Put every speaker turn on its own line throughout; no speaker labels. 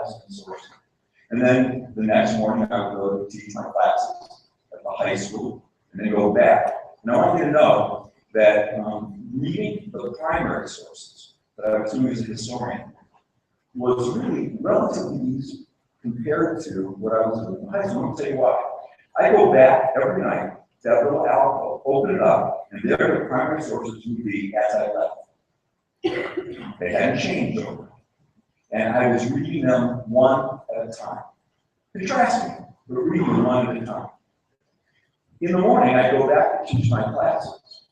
analyze and source. And then the next morning, I would go to teach my classes at the high school, and then go back. And I want you to know that reading the primary sources that I was doing as a historian was really relatively easy compared to what I was doing in high school. I'll tell you why. I go back every night, that little alcove, open it up, and there the primary sources would be as I left. They hadn't changed over. And I was reading them one at a time. Contrasting, but reading them one at a time. In the morning, I go back to teach my classes.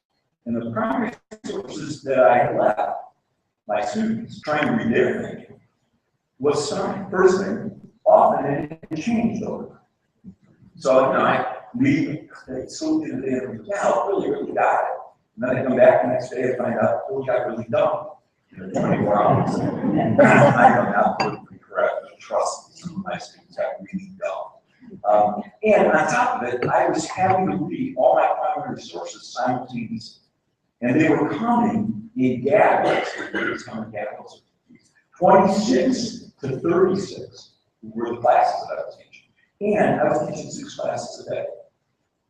And the primary sources that I had left, my students, trying to read their thinking, was stunning. First thing, often it changed over time. So, I read, salute the day, and yeah, really got it. And then I come back the next day and find out, oh, got really dumb. 24 hours. I am not politically correct, but trust me, some of my students have really dumb. And on top of it, I was having to read all my primary sources simultaneously. And they were coming in gathers. 26 to 36 were the classes that I was teaching. And I was teaching 6 classes a day.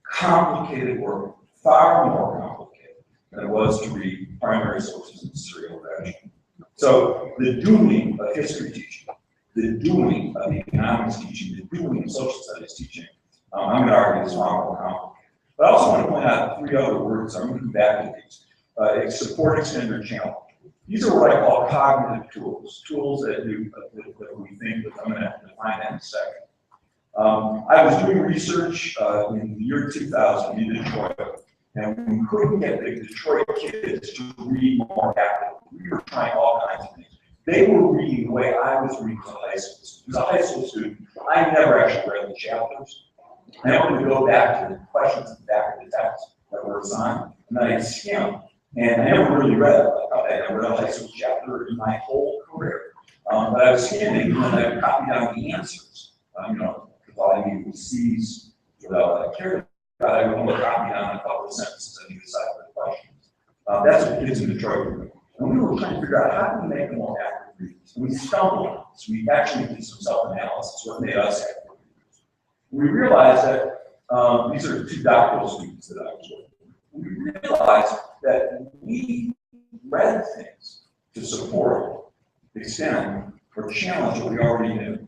Complicated work, far more complicated than it was to read primary sources in serial fashion. So the doing of history teaching, the doing of economics teaching, the doing of social studies teaching, I'm going to argue is far more complicated. But I also want to point out 3 other words. I'm going to come back to these. Support, extend, or challenge. These are what I call cognitive tools, tools that we think that I'm going to define that in a second. I was doing research in the year 2000 in Detroit, and we couldn't get the Detroit kids to read more actively. We were trying all kinds of things. They were reading the way I was reading as a high school student. As a high school student, I never actually read the chapters. I would go back to the questions at the back of the text that were assigned, and then I'd skim. And I never really read it. I never read a high school chapter in my whole career. But I was skimming, and then I would copy down the answers. Because all I needed was C's without caring about it. I would only copy down a couple of sentences and decide for the questions. That's what the kids in Detroit were doing. And we were trying to figure out how can we make them more accurate readers. And we stumbled on this. We actually did some self-analysis, what made us accurate readers. We realized that these are 2 doctoral students that I was working with. We realized that we read things to support, extend, or challenge what we already knew.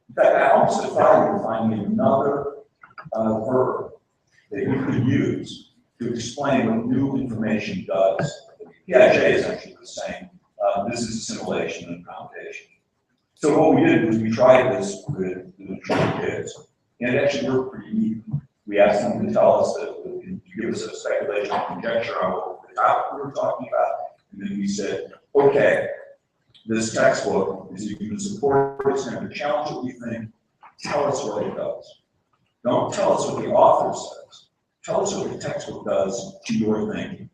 In fact, I almost defy you to find me another verb that you could use to explain what new information does. Piaget is actually the same. This is assimilation and accommodation. So what we did was we tried this with the Detroit kids, and it actually worked pretty neat. We asked them to tell us to give us a speculation and conjecture on what the topic we were talking about, and then we said, okay, this textbook is you can support, it's going to challenge what we think, tell us what it does. Don't tell us what the author says. Tell us what the textbook does to your thinking.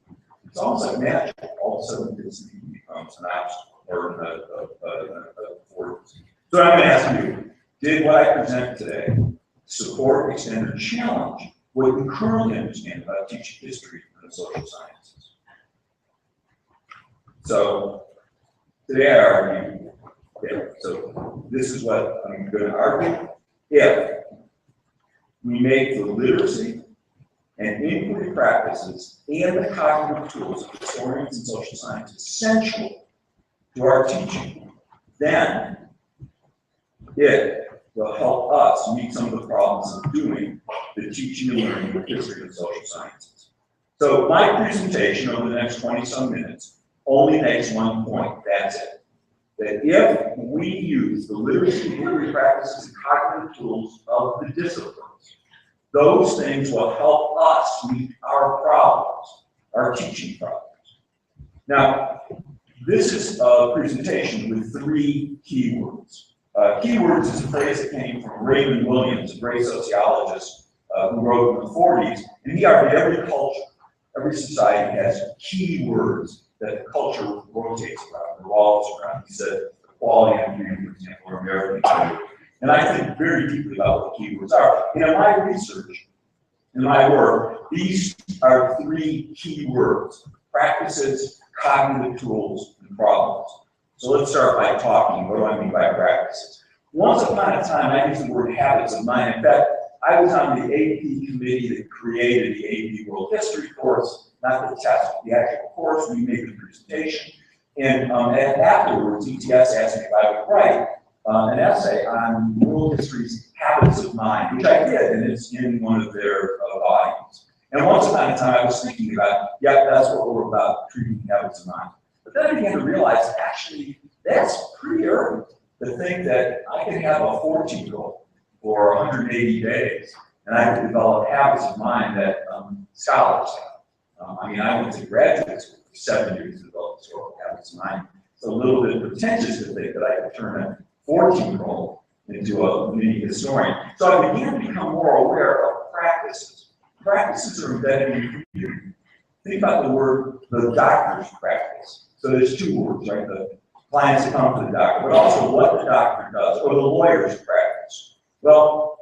It's almost like magic. All of a sudden, this becomes an obstacle or a force. So I'm going to ask you, did what I present today support, extend, or challenge what you currently understand about teaching history and the social sciences? So today I argue, so this is what I'm going to argue. If we make the literacy and inquiry practices and the cognitive tools of historians and social science essential to our teaching, then it will help us meet some of the problems of doing the teaching and learning of history and social sciences. So my presentation over the next 20-some minutes only makes one point, that's it. That if we use the literacy, inquiry practices, and cognitive tools of the disciplines, those things will help us meet our problems, our teaching problems. Now, this is a presentation with 3 keywords. Keywords is a phrase that came from Raymond Williams, a great sociologist who wrote in the 40s, and he argued every culture, every society has keywords that the culture rotates around, revolves around. He said equality and freedom, for example, or American culture. And I think very deeply about what keywords are. And in my research, in my work, these are 3 keywords: practices, cognitive tools, and problems. So let's start by talking. What do I mean by practices? Once upon a time, I used the word habits of mind. In fact, I was on the AP committee that created the AP World History course, not the test, the actual course. We made the presentation. And afterwards, ETS asked me if I would write an essay on world history's habits of mind, which I did, and it's in one of their volumes. And once upon a time, I was thinking about, yeah, that's what we're about, treating habits of mind. But then I began to realize, actually, that's pretty early to think that I can have a 14-year-old for 180 days, and I can develop habits of mind that scholars have. I mean, I went to graduate school for 7 years to develop historical habits of mind. It's a little bit pretentious to think that I could turn a 14-year-old into a mini historian. So I began to become more aware of practices. Practices are embedded in the community. Think about the doctor's practice. So there's two words, right? The clients that come to the doctor, but also what the doctor does, or the lawyer's practice. Well,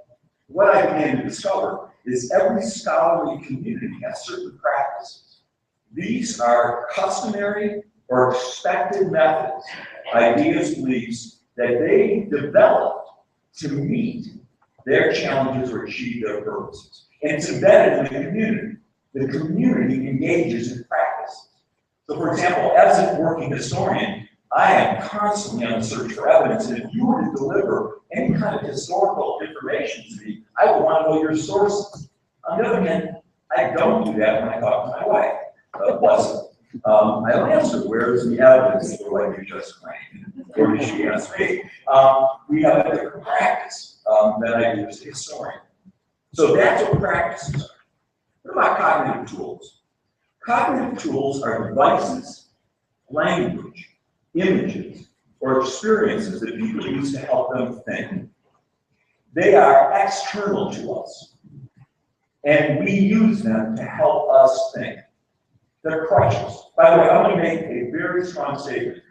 what I began to discover is every scholarly community has certain practices. These are customary or expected methods, ideas, beliefs that they developed to meet their challenges or achieve their purposes. And it's embedded in the community. The community engages in practices. So for example, as a working historian, I am constantly on the search for evidence, and if you were to deliver any kind of historical information to me, I would want to know your sources. On the other hand, I don't do that when I talk to my wife. Bless her. I don't ask her, where's the evidence for what you just claimed? Or did she ask me? We have a different practice that I do as a historian. So that's what practices are. What about cognitive tools? Cognitive tools are devices, language, images, or experiences that people use to help them think. They are external to us, and we use them to help us think. They're crutches. By the way, I'm going to make a very strong statement.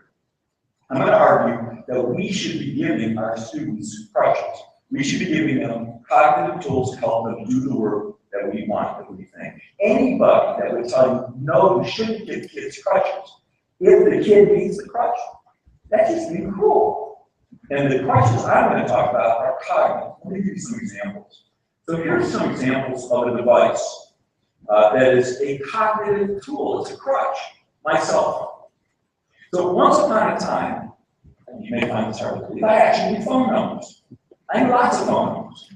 I'm going to argue that we should be giving our students crutches. We should be giving them cognitive tools to help them do the work that we want, that we think. Anybody that would tell you, no, you shouldn't give kids crutches, if the kid needs the crutch, that's just being cruel. And the crutches I'm going to talk about are cognitive. Let me give you some examples. So here's some examples of a device that is a cognitive tool. It's a crutch, my cell phone. So once upon a time, and you may find this hard to believe, I actually knew phone numbers. I knew lots of phone numbers.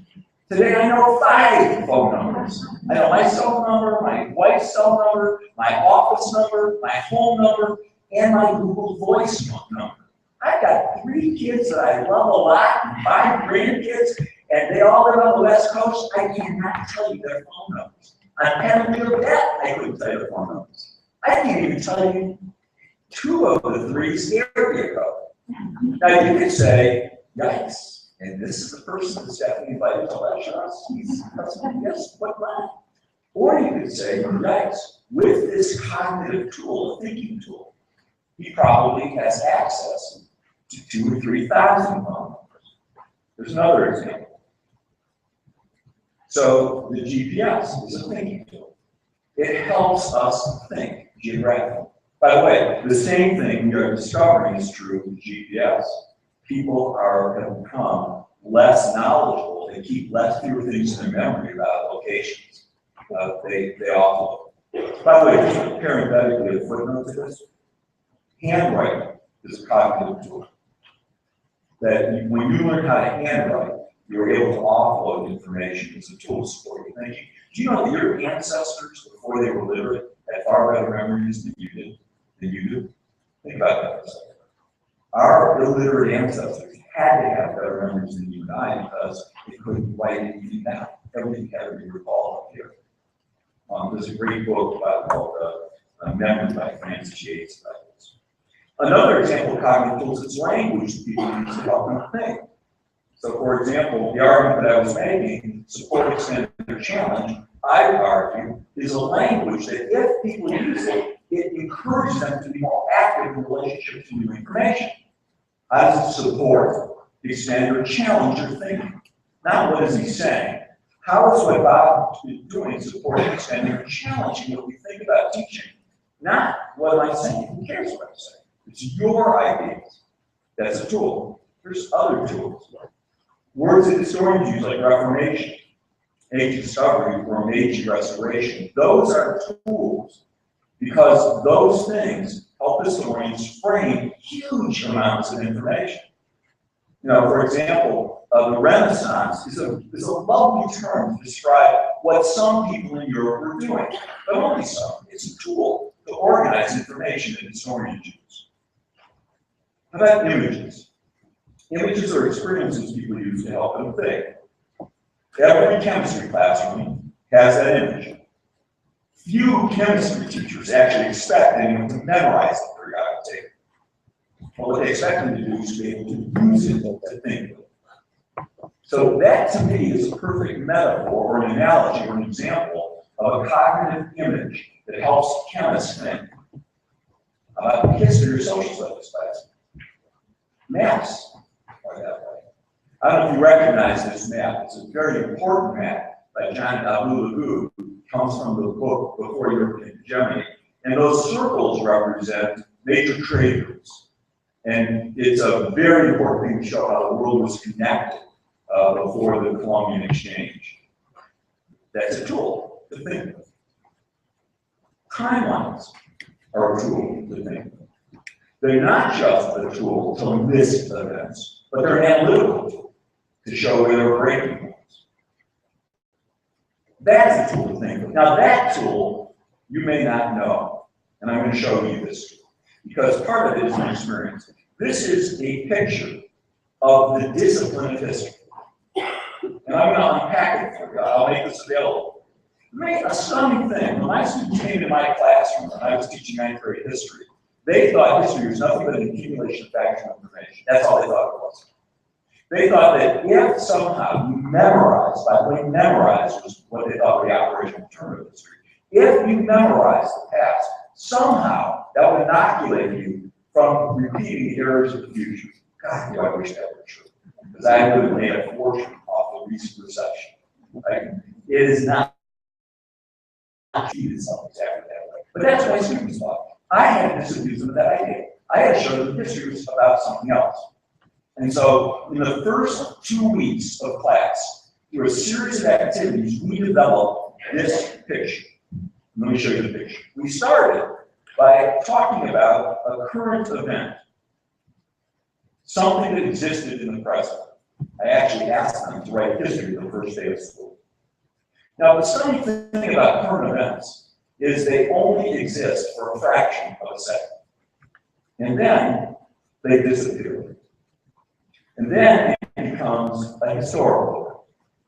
Today I know 5 phone numbers. I know my cell number, my wife's cell number, my office number, my home number, and my Google Voice number. I've got 3 kids that I love a lot, and 5 grandkids, and they all live on the West Coast. I cannot tell you their phone numbers. On penalty of death, I couldn't tell you their phone numbers. I can't even tell you 2 of the 3's area code. Now you could say, yikes. And this is the person that's definitely invited to lecture us. He's yes, what not? Or you could say, yikes, with this cognitive tool, a thinking tool, he probably has access to 2,000 or 3,000 phone numbers. There's another example. So the GPS is a thinking tool. It helps us think geographically. By the way, the same thing we are discovering is true with GPS. People have become less knowledgeable. They keep fewer things in their memory about locations. They offload. By the way, just parenthetically, a footnote to this. Handwriting is a cognitive tool. That when you learn how to handwrite, you're able to offload information as a tool to support your thinking. Do you know that your ancestors, before they were literate, had far better memories than you did? Think about that for a second. Our illiterate ancestors had to have better memories than you and I because they couldn't write anything down. Everything had to be recalled up here. There's a great book called Memory by Francis Yates about this. Another example of cognitive tools is language that people use to help them think. So for example, the argument that I was making, support extended challenge, I would argue, is a language that if people use it, it encourages them to be more active in relationship to new information. How does it support, extend, or challenge your thinking? Not what is he saying. How is what Bob is doing supporting, extending, or challenging what we think about teaching? Not what am I saying? Who cares what I'm saying? It's your ideas. That's a tool. There's other tools. Words that historians use like Reformation, age of discovery, or age of restoration, those are tools because those things help historians frame huge amounts of information. You know, for example, the Renaissance is a lovely term to describe what some people in Europe were doing, but only some. It's a tool to organize information that historians use. How about images? Images are experiences people use to help them think. Every chemistry classroom has that image. Few chemistry teachers actually expect anyone to memorize the periodic table. Well, what they expect them to do is be able to use it to think. So that, to me, is a perfect metaphor or an analogy or an example of a cognitive image that helps chemists think about the history or social studies class. Maps are that way. I don't know if you recognize this map. It's a very important map by John Abu comes from the book Before European Hegemony. And those circles represent major trade routes. And it's a very important thing to show how the world was connected before the Columbian Exchange. That's a tool to think of. Timelines are a tool to think of. They're not just a tool to list events, but they're an analytical tool to show where there are breaking points. That's a tool to think of. Now that tool, you may not know, and I'm going to show you this tool, because part of it is an experience. This is a picture of the discipline of history. And I'm going to unpack it for you. I'll make this available. A stunning thing. When my students came to my classroom and I was teaching ninth grade history, they thought history was nothing but an accumulation of factual information. That's all they thought it was. They thought that if somehow you memorized, by the way, memorize was what they thought were the operational term of history. If you memorize the past, somehow that would inoculate you from repeating the errors of the future. God, do I wish that were true. Because I would have made a fortune off the recent recession. Right? It is not cheated something exactly that way. But that's what my students thought. I had to disabuse them of that idea. I had to show them history was about something else. And so, in the first 2 weeks of class, through a series of activities, we developed this picture. Let me show you the picture. We started by talking about a current event, something that existed in the present. I actually asked them to write history the first day of school. Now, the stunning thing about current events is they only exist for a fraction of a second. And then they disappear. And then it becomes a historical event,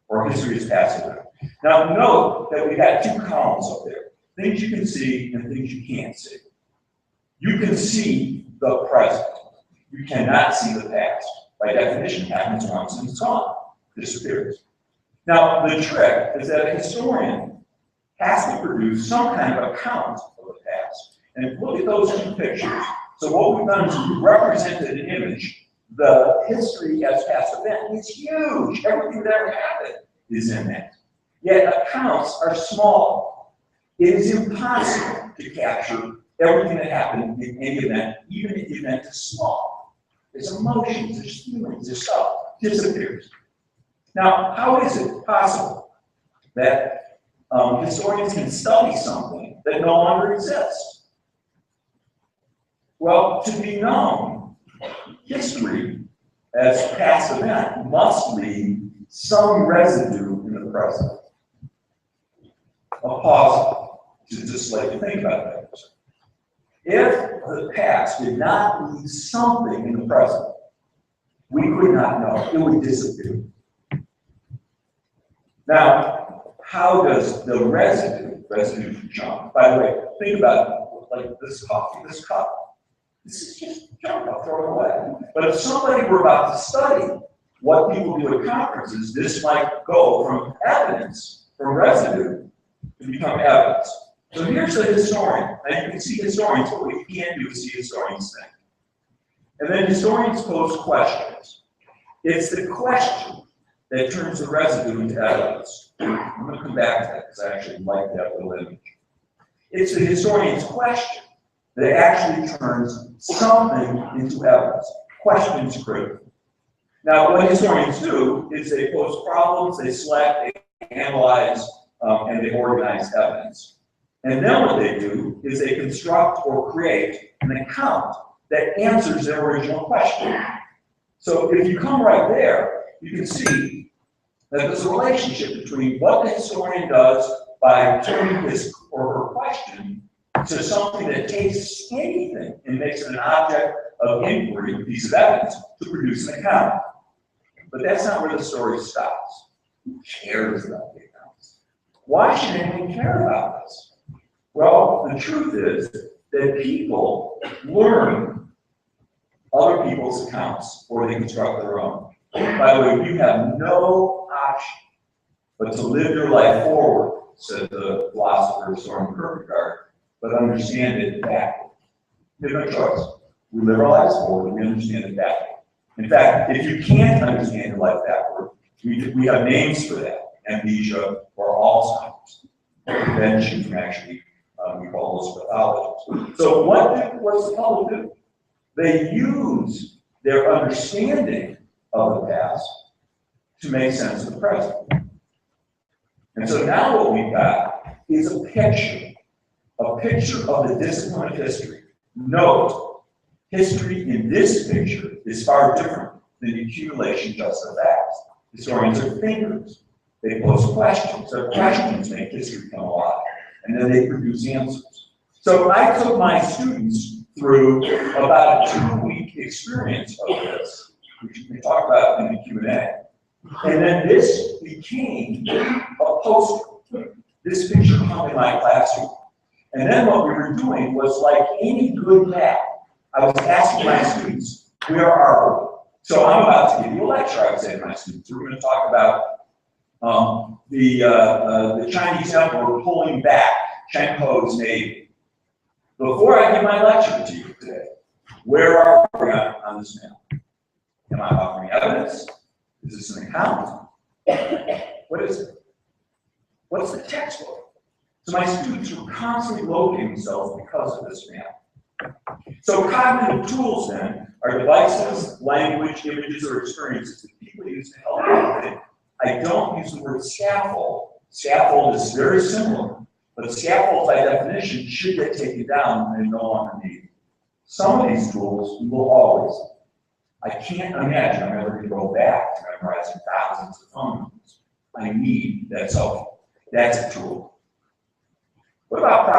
or history is past event. Now, note that we got two columns up there. Things you can see and things you can't see. You can see the present. You cannot see the past. By definition, it happens once and it's gone. Disappears. Now, the trick is that a historian has to produce some kind of account of the past. And look at those two pictures. So what we've done is we've represented an image. The history as past event is huge. Everything that ever happened is in that. Yet accounts are small. It is impossible to capture everything that happened in any event, even if the event is small. There's emotions, there's feelings, there's stuff, disappears. Now, how is it possible that historians can study something that no longer exists? Well, to be known, history as past event must leave some residue in the present. I'll pause to just let you think about that. If the past did not leave something in the present, we could not know. It would disappear. Now, how does the residue jump? By the way, think about it, like this coffee, this cup. This is just junk, I'll throw it away. But if somebody were about to study what people do at conferences, this might go from evidence, from residue, to become evidence. So here's the historian. Now you can see historians, but what you can't do is see historians think. And then historians pose questions. It's the question that turns the residue into evidence. I'm going to come back to that because I actually like that little image. It's the historian's question that actually turns something into evidence. Questions critical. Now, what historians do is they pose problems, they select, they analyze, and they organize evidence. And then what they do is they construct or create an account that answers their original question. So if you come right there, you can see that there's a relationship between what the historian does by turning his or her question to something that takes anything and makes it an object of inquiry, a piece of evidence, to produce an account. But that's not where the story stops. Who cares about the accounts? Why should anyone care about this? Well, the truth is that people learn other people's accounts or they construct their own. By the way, you have no option but to live your life forward, said the philosopher Soren Kierkegaard, but understand it backward. You have no choice. We live our lives forward, we understand it backward. In fact, if you can't understand your life backward, we have names for that. Amnesia or Alzheimer's. Prevention from actually, we call those pathologies. So what's the public do? They use their understanding of the past to make sense of the present. And so now what we've got is a picture of the discipline of history. Note, history in this picture is far different than the accumulation just of facts. Historians are thinkers. They pose questions. Their questions make history come alive, and then they produce answers. So I took my students through about a 2-week experience of this, which we talk about in the Q&A. And then this became a poster. This picture hung in my classroom. And then what we were doing was like any good math. I was asking my students, where are we? So I'm about to give you a lecture, I would say to my students. We're going to talk about the Chinese emperor pulling back Chen Ho's navy. Before I give my lecture to you today, where are we on this map? Am I offering evidence? Is this an account? What is it? What's the textbook? So my students were constantly locating themselves because of this map. So cognitive tools then are devices, language, images, or experiences that people use to help them think. I don't use the word scaffold. Scaffold is very similar, but scaffold by definition should get taken down and no longer needed. Some of these tools we will always. I can't imagine I'm ever going to go back to memorizing thousands of phone numbers. I need that cell phone. That's a tool. What about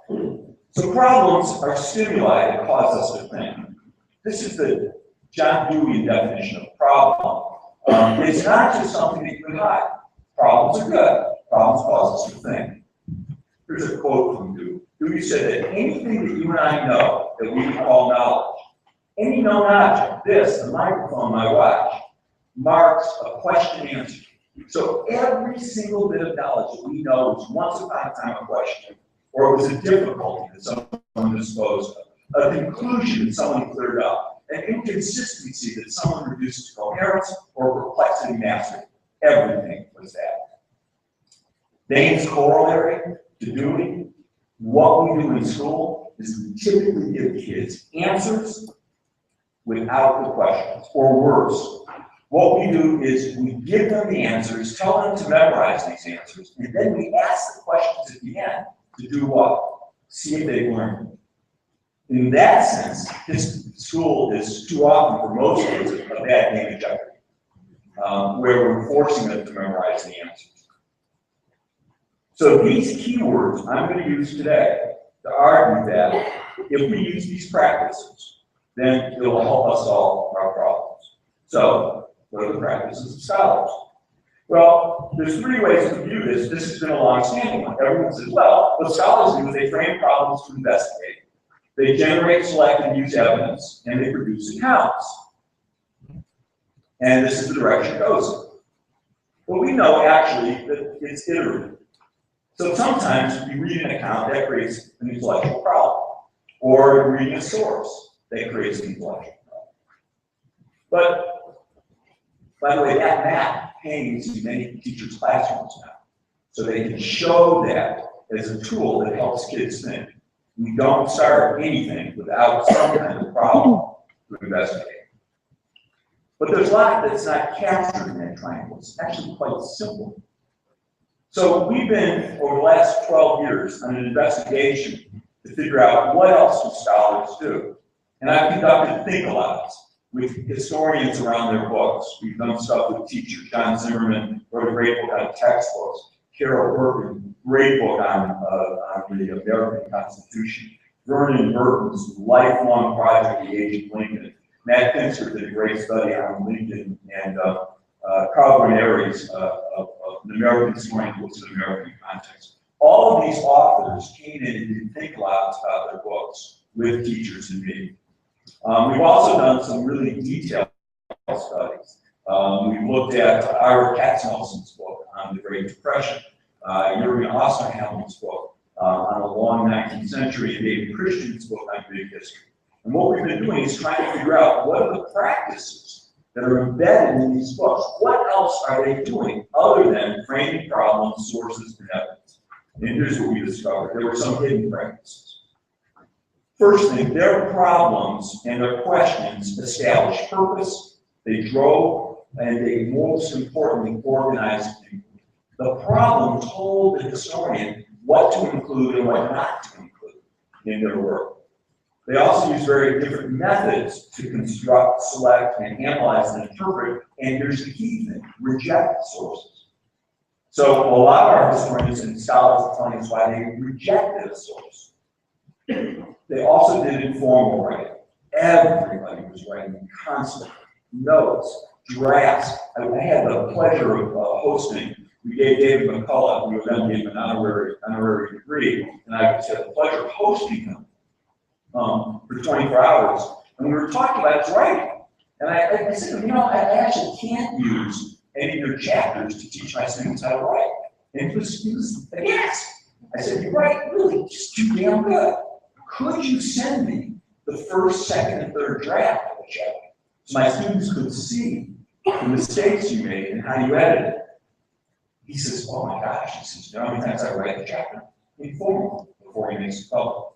problems? So problems are stimuli that cause us to think. This is the John Deweyan definition of problem. It's not just something that you can hide. Problems are good. Problems cause us to think. Here's a quote from Dewey. Dewey said that anything that you and I know that we call knowledge, any known object, this, the microphone, my watch, marks a question answer. So every single bit of knowledge that we know was once upon a time a question, or it was a difficulty that someone disposed of, a conclusion that someone cleared up, an inconsistency that someone reduced to coherence, or perplexity mastery. Everything was that. Bain's corollary to Dewey, what we do in school is we typically give kids answers without the questions, or worse. What we do is we give them the answers, tell them to memorize these answers, and then we ask the questions at the end to do what? See if they've learned. In that sense, this school is too often, for most kids, a bad game of Jeopardy, where we're forcing them to memorize the answers. So these keywords I'm going to use today to argue that if we use these practices, then it will help us solve our problems. So, what are the practices of scholars? Well, there's 3 ways to view this. This has been a long-standing one. Everyone says, well, what scholars do is they frame problems to investigate. They generate, select, and use evidence, and they produce accounts. And this is the direction it goes in. But we know, actually, that it's iterative. So sometimes you read an account that creates an intellectual problem, or you're reading a source that creates an intellectual problem. But, by the way, that map hangs in many teachers' classrooms now. So they can show that as a tool that helps kids think. We don't start anything without some kind of problem to investigate. But there's a lot that's not captured in that triangle. It's actually quite simple. So we've been, over the last 12 years, on an investigation to figure out what else do scholars do. And I've conducted think-alouds with historians around their books. We've done stuff with teachers. John Zimmerman wrote a great book on textbooks. Carol Burton, great book on the American Constitution. Vernon Burton's lifelong project, The Age of Lincoln. Matt Pinsker did a great study on Lincoln, and Carl Ranieri's an American historian who looks at American context. All of these authors came in and did think-alouds about their books with teachers and me. We've also done some really detailed studies. We've looked at Ira Katznelson's book on the Great Depression, Jürgen Osterhamel's book on the long 19th century, and David Christian's book on big history. And what we've been doing is trying to figure out what are the practices that are embedded in these books. What else are they doing other than framing problems, sources, and evidence? And here's what we discovered. There were some hidden practices. First thing, their problems and their questions established purpose, they drove, and they, most importantly, organized people. The problem told the historian what to include and what not to include in their work. They also use very different methods to construct, select, and analyze and interpret, and here's the key thing, reject sources. So a lot of our historians and scholars are telling us why they rejected a source. They also did informal writing. Everybody was writing constantly, notes, drafts. I had the pleasure of hosting. We gave David McCullough, who then gave him an honorary degree, and I had the pleasure of hosting him for 24 hours. And we were talking about his writing. And I said, you know, I actually can't use any of your chapters to teach my students how to write. And he was aghast. I said, you write really just too damn good. Could you send me the first, second, and third draft of the chapter so my students could see the mistakes you made and how you edited it? He says, oh my gosh. He says, you know how many times I write the chapter? Informal, before he makes it public.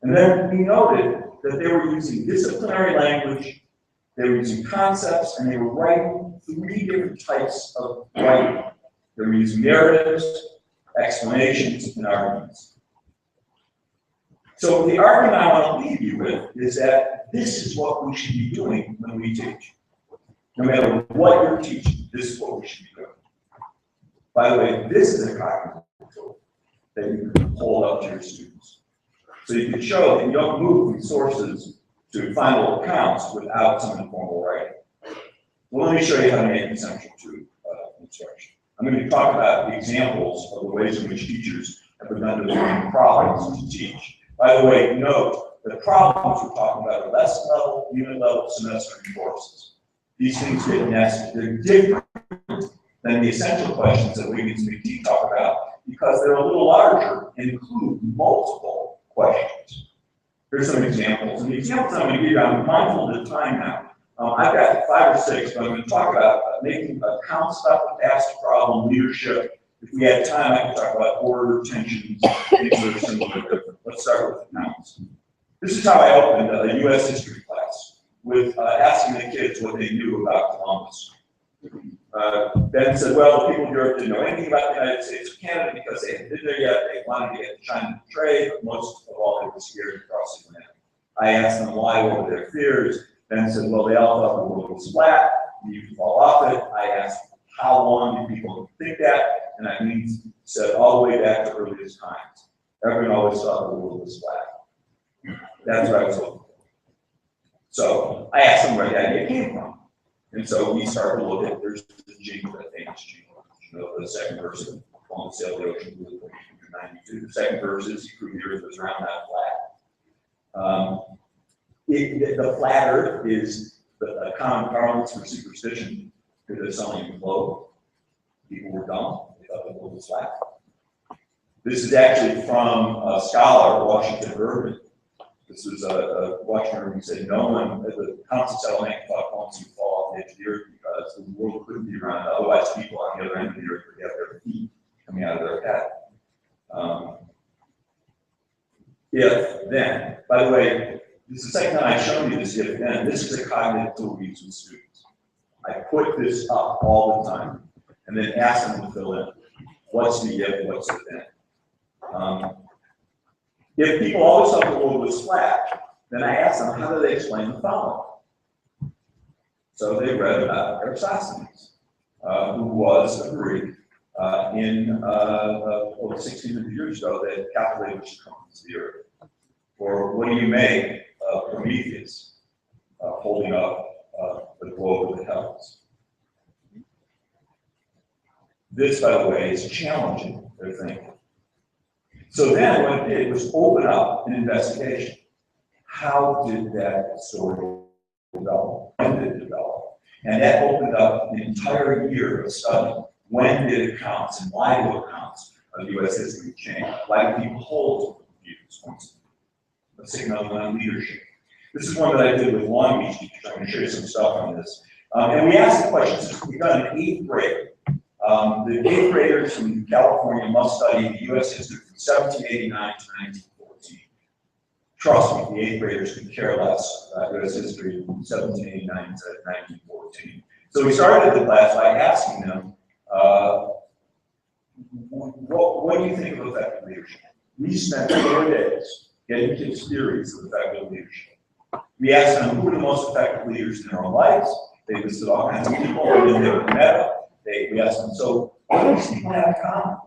And then he noted that they were using disciplinary language, they were using concepts, and they were writing 3 different types of writing. They were using narratives, explanations, and arguments. So the argument I want to leave you with is that this is what we should be doing when we teach. No matter what you're teaching, this is what we should be doing. By the way, this is a cognitive tool that you can hold up to your students. So you can show that you don't move from sources to final accounts without some informal writing. Well, let me show you how to make it central to instruction. I'm going to talk about the examples of the ways in which teachers have begun to find problems to teach. By the way, note that problems we're talking about are lesson level, unit level, semester, and courses. These things get nested. They're different than the essential questions that Wiggins and McTee talk about because they're a little larger and include multiple questions. Here's some examples. And the examples I'm going to give you, I'm mindful of the time now. I've got 5 or 6, but I'm going to talk about making account stuff with task problem, leadership. If we had time, I could talk about order, tensions, things that are similar different. Let's start with accounts. This is how I opened a U.S. history class with asking the kids what they knew about Columbus. Ben said, well, the people in Europe didn't know anything about the United States or Canada because they hadn't been there yet. They wanted to get to China to trade, but most of all, they were scared to cross the Atlantic. I asked them why, what were their fears. Ben said, well, they all thought the world was flat, and you could fall off it. I asked, how long do people think that? And I said, all the way back to earliest times. Everyone always thought the world was flat. That's what I was looking for. So I asked them where the idea came from. And so we started to look at, there's the jingle, that famous jingle. You know, the second verse of Columbus sailed the ocean blue, 92. The second verse is, he proved the earth was round, not flat. The flat earth is a common parlance for superstition because it's only a globe. People were dumb, they thought the world was flat. This is actually from a scholar, Washington Irving. This was Washington Irving said, no one, the council settlement thought Columbus would fall off the edge of the earth because the world couldn't be round. Otherwise, people on the other end of the earth would have their feet coming out of their head. If then, by the way, this is the second time I've shown you this if then. This is a cognitive tool we use with students. put this up all the time and then ask them to fill in. What's the if, what's the then? If people always thought the world was flat, then I asked them, how do they explain the following? So they read about Aristophanes, who was a Greek in over 1,600 years ago that calculated which circumference of the earth. Or what do you make of Prometheus holding up the globe of the heavens? This, by the way, is challenging their thinking. So then what it did was open up an investigation. How did that story develop? When did it develop? And that opened up an entire year of study. When did accounts and why do accounts of U.S. history change? Why do people hold views? Let's take another one on leadership. This is one that I did with Long Beach teachers. I'm going to show you some stuff on this. And we asked the questions, we've done in 8th grade. The 8th graders from California must study the U.S. history from 1789 to 1914. Trust me, the 8th graders could care less about U.S. history from 1789 to 1914. So we started the class by asking them, what do you think of effective leadership? We spent 4 days getting kids' theories of effective leadership. We asked them who were the most effective leaders in their own lives. They listed all kinds of people, and then they were met up. We asked them, so what do these people have in common?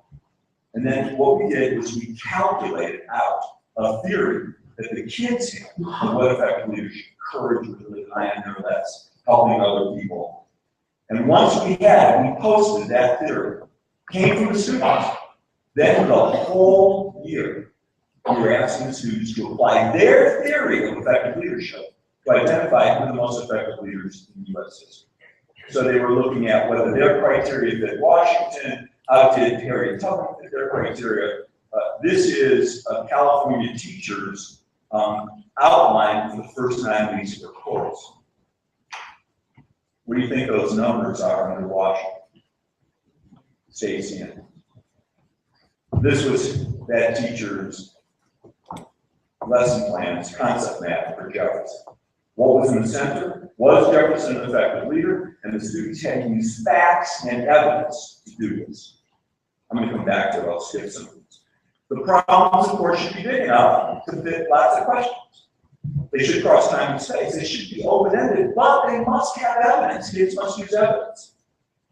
And then what we did was we calculated out a theory that the kids had of what effective leadership, courage was really high on their list, helping other people. And once we posted that theory, came from the students. Then the whole year, we were asking the students to apply their theory of effective leadership to identify who the most effective leaders in U.S. history. So they were looking at whether their criteria fit Washington, how did Harriet Tubman fit their criteria. This is a California teacher's outline for the first 9 weeks of their course. What do you think those numbers are under Washington? Stacy in. This was that teacher's lesson plans, concept map for Jefferson. What was in the center? Was Jefferson an effective leader? And the students had to use facts and evidence to do this. I'm going to come back to it. I'll skip some of these. The problems, of course, should be big enough to fit lots of questions. They should cross time and space. They should be open-ended, but they must have evidence. Kids must use evidence.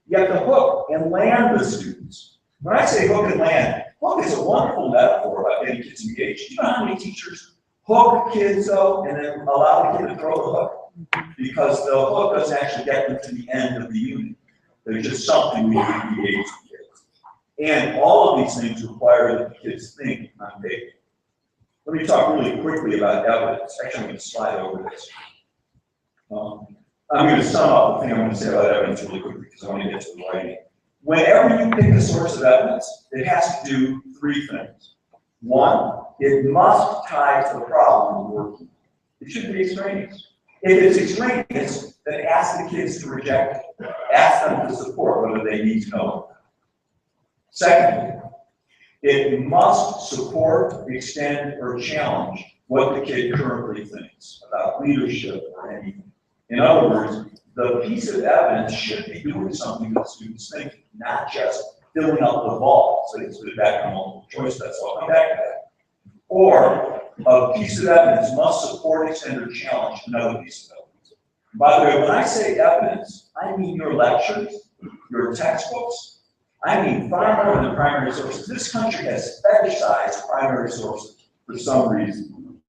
You have to hook and land the students. When I say hook and land, hook is a wonderful metaphor about getting kids engaged. You know how many teachers hook kids though, and then allow the kid to throw the hook? Because the hook doesn't actually get them to the end of the unit. There's just something we need to engage the kids. And all of these things require that the kids think on paper. Let me talk really quickly about evidence. Actually, I'm going to slide over this. I'm going to sum up the thing I'm going to say about evidence really quickly because I want to get to the writing. Whenever you pick a source of evidence, it has to do 3 things. 1, it must tie to the problem you're working on. It shouldn't be extraneous. If it's extraneous, then ask the kids to reject it. Ask them to support whether they need to know it. Secondly, it must support, extend, or challenge what the kid currently thinks about leadership or anything. In other words, the piece of evidence should be doing something that the students think, not just filling up the vault so they can put it back on multiple choice tests. So I'll come back to that. Or a piece of evidence must support, extend, or challenge another piece of evidence. By the way, when I say evidence, I mean your lectures, your textbooks. I mean far more than primary sources. This country has fetishized primary sources for some reason.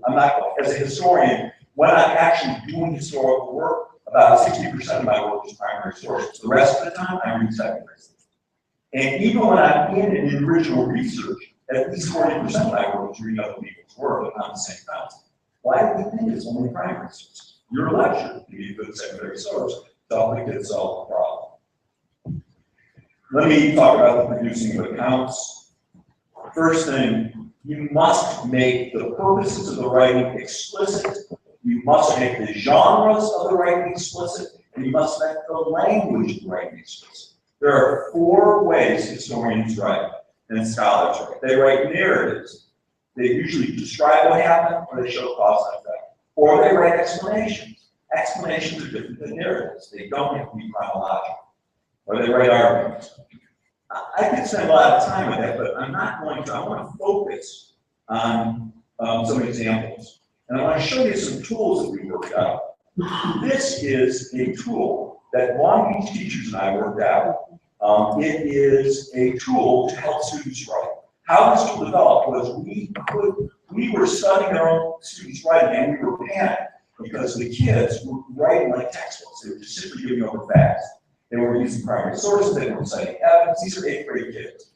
I'm not, as a historian, when I'm actually doing historical work, about 60% of my work is primary sources. The rest of the time, I read secondary sources. And even when I'm in original research, at least 40% of my work is reading other people's work, but not the same content. Why do we think it's only primary sources? Your lecture can be a good secondary source to help the kids solve the problem. Let me talk about the producing of accounts. First thing, you must make the purposes of the writing explicit. You must make the genres of the writing explicit, and you must make the language of the writing explicit. There are 4 ways historians write and scholars write. They write narratives. They usually describe what happened, or they show cause and effect. Or they write explanations. explanations are different than narratives. They don't have to be chronological, or they write arguments. I could spend a lot of time with that, but I'm not going to. I want to focus on some examples. And I want to show you some tools that we worked out. This is a tool that Long Beach teachers and I worked out. It is a tool to help students write. How this tool developed was we were studying our own students' writing, and we were panicked because the kids were writing like textbooks. They were just simply giving over facts. They were using primary sources. They were citing evidence. These are 8th grade kids.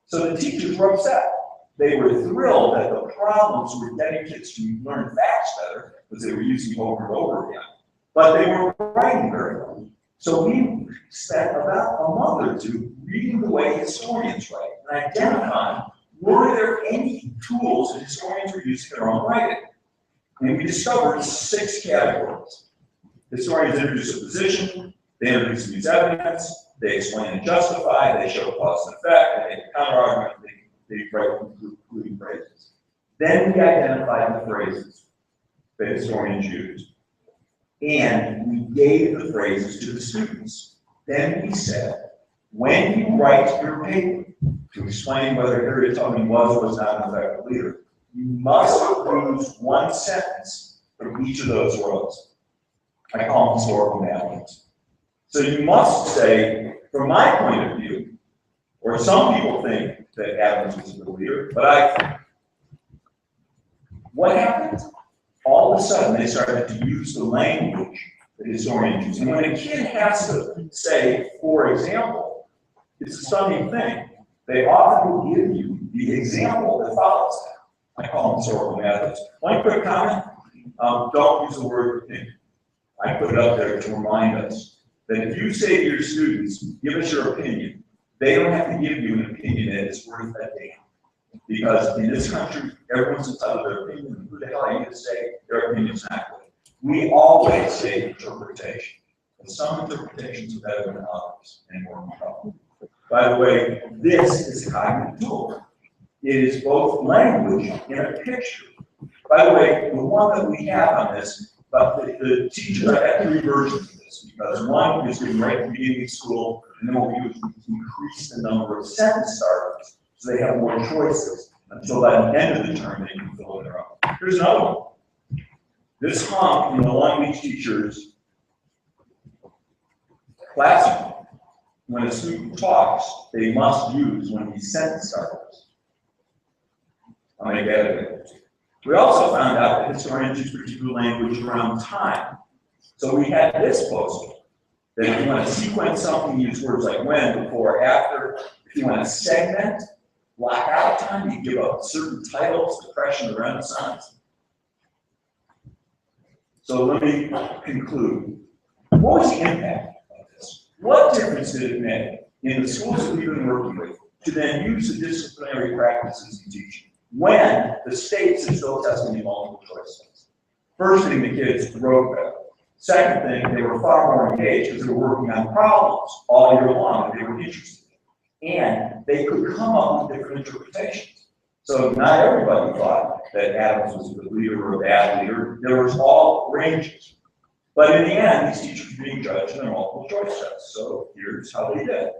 So the teachers were upset. They were thrilled that the problems were getting kids to learn facts better because they were using them over and over again. But they weren't writing very well. So we spent about a month or two reading the way historians write and identifying were there any tools that historians were using in their own writing. And we discovered 6 categories. Historians introduce a position, they introduce and use evidence, they explain and justify, they show cause and effect, they make a counter-argument, they write concluding phrases. Then we identified the phrases that historians used, and we gave the phrases to the students. Then we said, when you write your paper to explain whether Harriet Tubman was or was not an effective leader, you must use one sentence from each of those rows. I call them historical analogies. So you must say, from my point of view, or some people think that Adams was a good leader, but I think. What happened? All of a sudden, they started to use the language that historians use. And when a kid has to say, for example, it's a stunning thing. They often will give you the example that follows that. I call them historical methods. One quick comment, don't use the word opinion. I put it up there to remind us that if you say to your students, give us your opinion, they don't have to give you an opinion that is worth a damn. Because in this country, everyone's entitled to their opinion, and who the hell are you to say their opinion's not good? We always say interpretation. And some interpretations are better than others, and more compelling. By the way, this is a cognitive tool. It is both language and a picture. By the way, the one that we have on this, but the teachers, I have 3 versions of this, because one is doing right at the beginning of school, and then what we do is we increase the number of sentence starters so they have more choices until by the end of the term they can fill in their own. Here's another one. This hung in the Long Beach teachers' classroom. When a student talks, they must use one of these sentence starters. I'll make that available. We also found out that historians use particular language around time. So we had this poster that if you want to sequence something, use words like when, before, after. If you want to segment, block out time, you give up certain titles, Depression, the Renaissance. So let me conclude. What was the impact of this? What difference did it make in the schools that we've been working with to then use the disciplinary practices in teaching when the states are still testing the multiple choice tests? First thing, the kids wrote better. Second thing, they were far more engaged because they were working on problems all year long that they were interested in. And they could come up with different interpretations. So not everybody thought that Adams was a good leader or a bad leader. There was all ranges. But in the end, these teachers were being judged in their multiple choice tests. So here's how they did.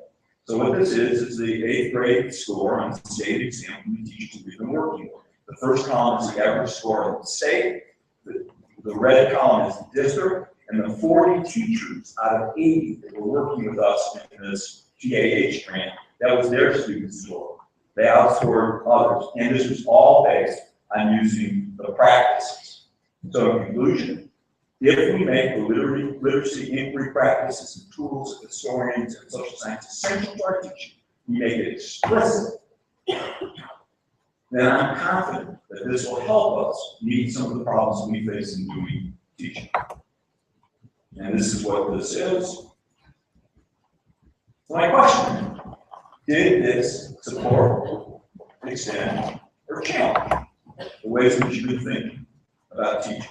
So what this is the 8th grade score on the state exam from the teachers we've been working with. The first column is the average score of the state. The red column is the district, and the 40 teachers out of 80 that were working with us in this GAH grant, that was their student score. They outscored others, and this was all based on using the practices. So in conclusion, if we make the literacy inquiry practices and tools of historians and social scientists essential to our teaching, we make it explicit, then I'm confident that this will help us meet some of the problems we face in doing teaching. And this is what this is. So my question, did this support, extend, or challenge the ways in which you've been thinking about teaching?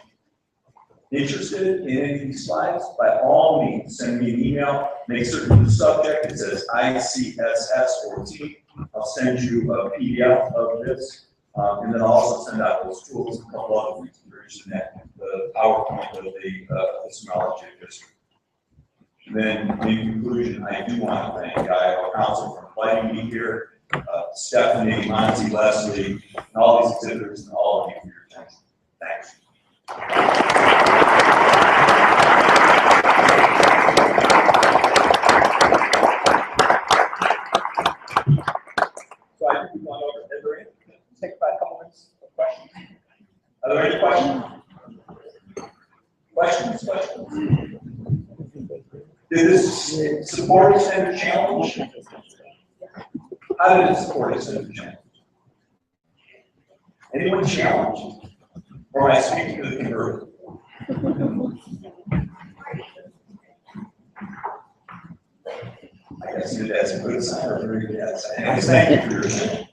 Interested in any of these slides? By all means, send me an email. Make certain the subject, it says ICSS 14. I'll send you a PDF of this, and then I'll also send out those tools and a couple other things. pictures in that, the PowerPoint of the Somali district. And then in conclusion, I do want to thank Iowa Council for inviting me here, Stephanie, Monty, Leslie, and all these exhibitors, and all of you for your attention. Thanks. So I think we've gone over everything. Take about a couple minutes of questions. Are there any questions? Questions? Did this support extended challenge? How did it support extended challenge? Anyone challenged? Or am I speaking to the converted? I guess that's a good sign or a very bad sign. Thank you for your attention.